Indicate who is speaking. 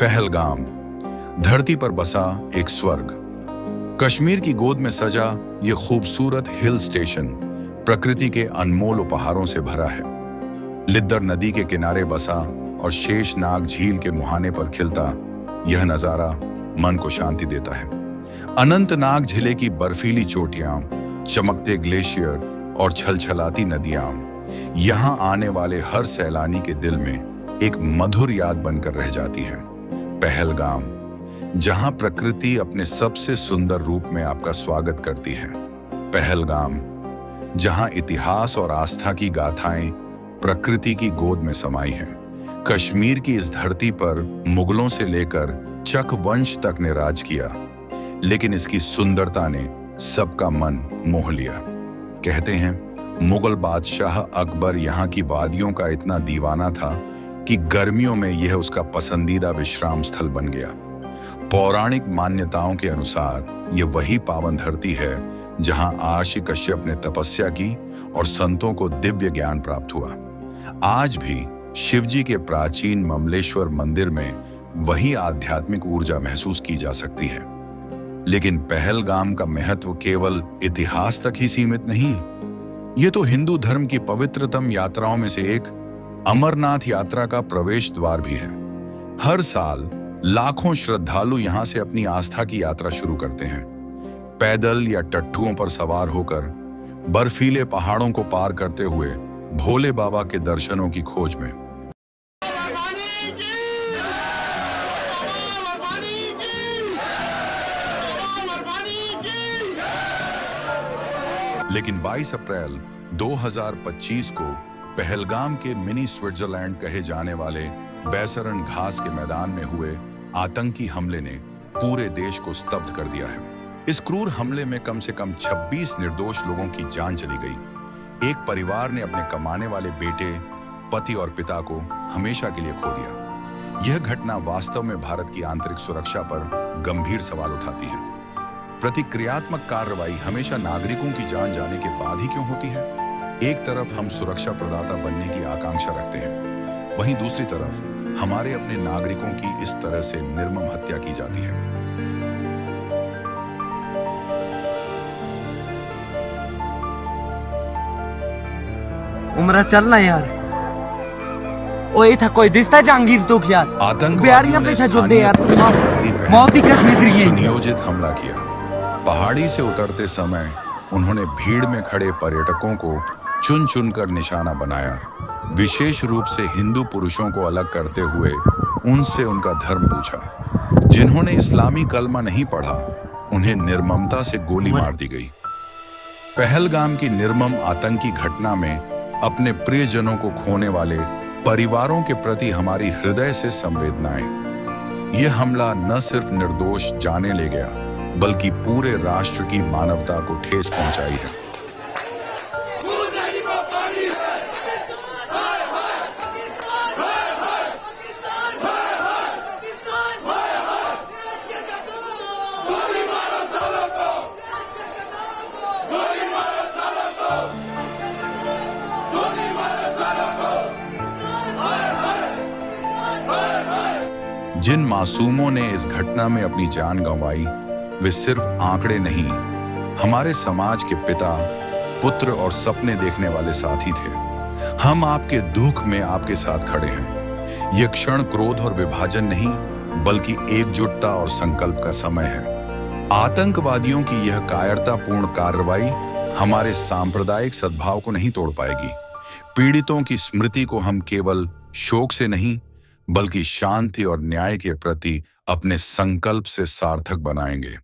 Speaker 1: पहलगाम, धरती पर बसा एक स्वर्ग। कश्मीर की गोद में सजा ये खूबसूरत हिल स्टेशन प्रकृति के अनमोल उपहारों से भरा है। लिद्दर नदी के किनारे बसा और शेषनाग झील के मुहाने पर खिलता यह नजारा मन को शांति देता है। अनंतनाग जिले की बर्फीली चोटियां, चमकते ग्लेशियर और छलछलाती नदियां यहां आने वाले हर सैलानी के दिल में एक मधुर याद बनकर रह जाती हैं। पहलगाम, जहां प्रकृति अपने सबसे सुंदर रूप में आपका स्वागत करती है। पहलगाम, जहां इतिहास और आस्था की गाथाएं प्रकृति की गोद में समाई हैं। कश्मीर की इस धरती पर मुगलों से लेकर चक वंश तक ने राज किया, लेकिन इसकी सुंदरता ने सबका मन मोह लिया। कहते हैं मुगल बादशाह अकबर यहाँ की वादियों का इतना दीवाना था कि गर्मियों में यह उसका पसंदीदा विश्राम स्थल बन गया। पौराणिक मान्यताओं के अनुसार यह वही पावन धरती है जहां आशी कश्यप ने तपस्या की और संतों को दिव्य ज्ञान प्राप्त हुआ। आज भी शिवजी के प्राचीन ममलेश्वर मंदिर में वही आध्यात्मिक ऊर्जा महसूस की जा सकती है। लेकिन पहलगाम का महत्व केवल इतिहास तक ही सीमित नहीं, ये तो हिंदू धर्म की पवित्रतम यात्राओं में से एक अमरनाथ यात्रा का प्रवेश द्वार भी है। हर साल लाखों श्रद्धालु यहां से अपनी आस्था की यात्रा शुरू करते हैं, पैदल या टट्ठुओं पर सवार होकर, बर्फीले पहाड़ों को पार करते हुए भोले बाबा के दर्शनों की खोज में। लेकिन 22 अप्रैल 2025 को पहलगाम के मिनी स्विट्जरलैंड कहे जाने वाले बैसरन घास के मैदान में हुए आतंकी हमले ने पूरे देश को स्तब्ध कर दिया है। इस क्रूर हमले में कम से कम 26 निर्दोष लोगों की जान चली गई। एक परिवार ने अपने कमाने वाले बेटे, पति और पिता को हमेशा के लिए खो दिया। यह घटना वास्तव में भारत की आंतरिक सुरक्षा पर गंभीर सवाल उठाती है। प्रतिक्रियात्मक कार्रवाई हमेशा नागरिकों की जान जाने के बाद ही क्यों होती है? एक तरफ हम सुरक्षा प्रदाता बनने की आकांक्षा रखते हैं, वहीं दूसरी तरफ हमारे अपने नागरिकों की इस तरह से निर्मम हत्या की जाती है।
Speaker 2: उमरा चलना यार। ओए था कोई दिसता जहांगीर तो क्या
Speaker 1: आतंकवादियों ने स्थानीय पुलिस की वर्दी पहन सुनियोजित हमला किया। पहाड़ी से उतरते समय उन्होंने भीड़ में खड़े पर्यटकों को चुन चुन कर निशाना बनाया, विशेष रूप से हिंदू पुरुषों को अलग करते हुए उनसे उनका धर्म पूछा। जिन्होंने इस्लामी कलमा नहीं पढ़ा, उन्हें निर्ममता से गोली मार दी गई। पहलगाम की निर्मम आतंकी घटना में अपने प्रियजनों को खोने वाले परिवारों के प्रति हमारी हृदय से संवेदनाएं। यह हमला न सिर्फ निर्दोष जाने ले गया, बल्कि पूरे राष्ट्र की मानवता को ठेस पहुंचाई है। जिन मासूमों ने इस घटना में अपनी जान गंवाई, वे सिर्फ आंकड़े नहीं, हमारे समाज के पिता, पुत्र और सपने देखने वाले साथी थे। हम आपके दुख में आपके साथ खड़े हैं। यह क्षण क्रोध और विभाजन नहीं, बल्कि एकजुटता और संकल्प का समय है। आतंकवादियों की यह कायरतापूर्ण कार्रवाई हमारे सांप्रदायिक सद्भाव को नहीं तोड़ पाएगी। पीड़ितों की स्मृति को हम केवल शोक से नहीं, बल्कि शांति और न्याय के प्रति अपने संकल्प से सार्थक बनाएंगे।